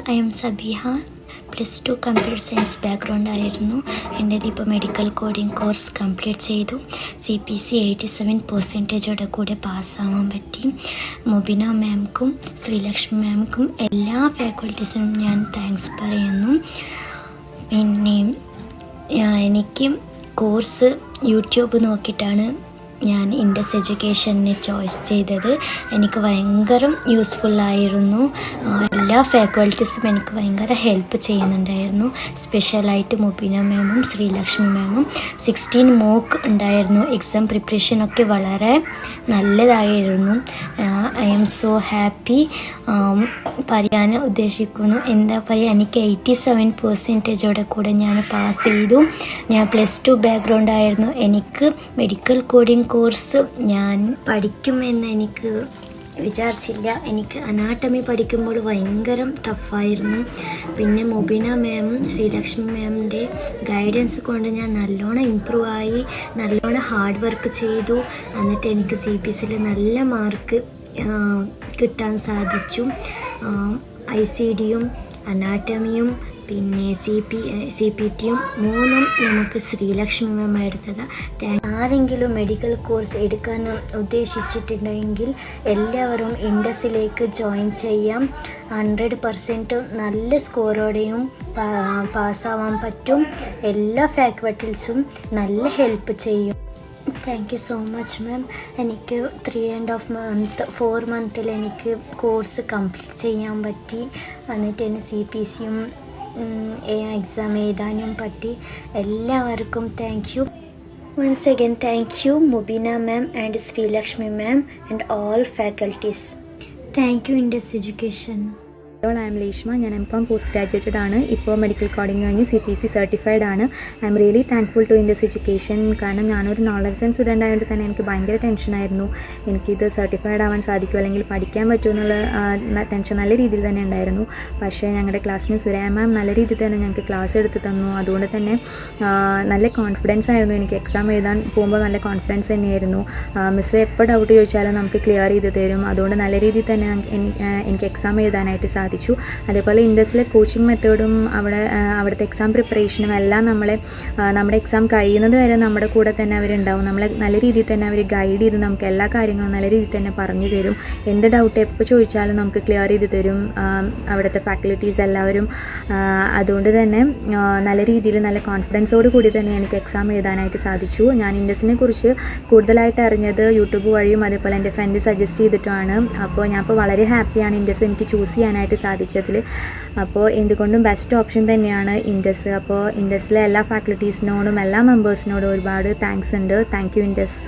I am Sabiha. +2 computer science background ആയിരുന്നു എൻ്റേത്. ഇപ്പോൾ മെഡിക്കൽ കോഡിംഗ് കോഴ്സ് കംപ്ലീറ്റ് ചെയ്തു. CPC 87% കൂടെ പാസ്സാവാൻ പറ്റി. മുബിന മാംക്കും ശ്രീലക്ഷ്മി മാംക്കും എല്ലാ ഫാക്കൽറ്റീസിനും ഞാൻ താങ്ക്സ് പറയുന്നു. പിന്നെ എനിക്ക് കോഴ്സ് യൂട്യൂബ് നോക്കിയിട്ടാണ് ഞാൻ ഇൻഡസ് എഡ്യൂക്കേഷനെ ചോയ്സ് ചെയ്തത്. എനിക്ക് ഭയങ്കര യൂസ്ഫുള്ളായിരുന്നു. എല്ലാ ഫാക്കൽറ്റീസും എനിക്ക് ഭയങ്കര ഹെൽപ്പ് ചെയ്യുന്നുണ്ടായിരുന്നു. സ്പെഷ്യലായിട്ട് മുബീന മാമും ശ്രീലക്ഷ്മി മാമും 16 മോക്ക് ഉണ്ടായിരുന്നു. എക്സാം പ്രിപ്പറേഷനൊക്കെ വളരെ നല്ലതായിരുന്നു. I am so happy. പറയാൻ ഉദ്ദേശിക്കുന്നു, എന്താ പറയുക, എനിക്ക് 87% കൂടെ ഞാൻ പാസ് ചെയ്തു. ഞാൻ +2 ബാക്ക്ഗ്രൗണ്ട് ആയിരുന്നു. എനിക്ക് മെഡിക്കൽ കോഡിംഗ് കോഴ്സ് ഞാൻ പഠിക്കുമെന്ന് എനിക്ക് വിചാരിച്ചില്ല. എനിക്ക് അനാട്ടമി പഠിക്കുമ്പോൾ ഭയങ്കര ടഫായിരുന്നു. പിന്നെ മുബീന മാമും ശ്രീലക്ഷ്മി മാമിൻ്റെ ഗൈഡൻസ് കൊണ്ട് ഞാൻ നല്ലോണം ഇമ്പ്രൂവ് ആയി, നല്ലോണം ഹാർഡ് വർക്ക് ചെയ്തു. എന്നിട്ട് എനിക്ക് CPCയിൽ നല്ല മാർക്ക് കിട്ടാൻ സാധിച്ചു. ICDയും അനാട്ടമിയും പിന്നെ CPTയും 3 നമുക്ക് ശ്രീലക്ഷ്മി മാം എടുത്തത്. ആരെങ്കിലും മെഡിക്കൽ കോഴ്സ് എടുക്കാൻ ഉദ്ദേശിച്ചിട്ടുണ്ടെങ്കിൽ എല്ലാവരും ഇൻഡസിലേക്ക് ജോയിൻ ചെയ്യാം. 100% നല്ല സ്കോറോടെയും പാസ്സാവാൻ പറ്റും. എല്ലാ ഫാക്കൽറ്റീസും നല്ല ഹെൽപ്പ് ചെയ്യും. Thank you so much ma'am. എനിക്ക് 4 മന്തിൽ എനിക്ക് കോഴ്സ് കംപ്ലീറ്റ് ചെയ്യാൻ പറ്റി. എന്നിട്ട് എന്നെ CPCയും എക്സാം എഴുതാനും പറ്റി. എല്ലാവർക്കും thank you. Once again thank you Mubeena ma'am and Sreelakshmi ma'am and all faculties. Thank you Indus education. I'm Leeshma. ഞാൻ M.Com പോസ്റ്റ് ഗ്രാജുവേറ്റഡ് ആണ്. ഇപ്പോൾ മെഡിക്കൽ കോഡിംഗ് കഴിഞ്ഞ് CPC സർട്ടിഫൈഡ് ആണ്. I'm really thankful to Indus education. കാരണം ഞാനൊരു knowledge science student ആയതുകൊണ്ട് തന്നെ എനിക്ക് ഭയങ്കര ടെൻഷനായിരുന്നു. എനിക്കിത് സർട്ടിഫൈഡ് ആവാൻ സാധിക്കുമോ അല്ലെങ്കിൽ പഠിക്കാൻ പറ്റുമോ എന്നുള്ള ടെൻഷൻ നല്ല രീതിയിൽ തന്നെ ഉണ്ടായിരുന്നു. പക്ഷേ ഞങ്ങളുടെ ക്ലാസ്മേറ്റ് സുരേയ മാം നല്ല രീതിയിൽ തന്നെ ഞങ്ങൾക്ക് ക്ലാസ് എടുത്ത് തന്നു. അതുകൊണ്ട് തന്നെ നല്ല കോൺഫിഡൻസ് ആയിരുന്നു. എനിക്ക് എക്സാം എഴുതാൻ പോകുമ്പോൾ നല്ല കോൺഫിഡൻസ് തന്നെയായിരുന്നു. മിസ്സ് എപ്പോൾ ഡൗട്ട് ചോദിച്ചാലും നമുക്ക് ക്ലിയർ ചെയ്ത് തരും. അതുകൊണ്ട് നല്ല രീതിയിൽ തന്നെ എനിക്ക് എക്സാം എഴുതാനായിട്ട് സാധിച്ചു. അതേപോലെ ഇൻഡസിലെ കോച്ചിങ് മെത്തേഡും അവിടുത്തെ എക്സാം പ്രിപ്പറേഷനും എല്ലാം നമ്മുടെ എക്സാം കഴിയുന്നത് വരെ നമ്മുടെ കൂടെ തന്നെ അവരുണ്ടാവും. നമ്മളെ നല്ല രീതിയിൽ തന്നെ അവർ ഗൈഡ് ചെയ്ത് നമുക്ക് എല്ലാ കാര്യങ്ങളും നല്ല രീതിയിൽ തന്നെ പറഞ്ഞു തരും. എന്ത് ഡൗട്ട് എപ്പോൾ ചോദിച്ചാലും നമുക്ക് ക്ലിയർ ചെയ്ത് തരും അവിടുത്തെ ഫാക്കൽറ്റീസ് എല്ലാവരും. അതുകൊണ്ട് തന്നെ നല്ല രീതിയിൽ നല്ല കോൺഫിഡൻസോട് കൂടി തന്നെ എനിക്ക് എക്സാം എഴുതാനായിട്ട് സാധിച്ചു. ഞാൻ ഇൻഡസിനെ കുറിച്ച് കൂടുതലായിട്ട് അറിഞ്ഞത് യൂട്യൂബ് വഴിയും അതേപോലെ എൻ്റെ ഫ്രണ്ട് സജസ്റ്റ് ചെയ്തിട്ടുമാണ്. അപ്പോൾ ഞാനിപ്പോൾ വളരെ ഹാപ്പിയാണ് ഇൻഡസ് എനിക്ക് ചൂസ് ചെയ്യാനായിട്ട് സാധിച്ചതിൽ. അപ്പോൾ എന്തുകൊണ്ടും ബെസ്റ്റ് ഓപ്ഷൻ തന്നെയാണ് ഇൻഡസ്. അപ്പോൾ ഇൻഡസിലെ എല്ലാ ഫാക്കൽറ്റീസിനോടും എല്ലാ മെമ്പേഴ്സിനോടും ഒരുപാട് താങ്ക്സ് ഉണ്ട്. Thank you Indus.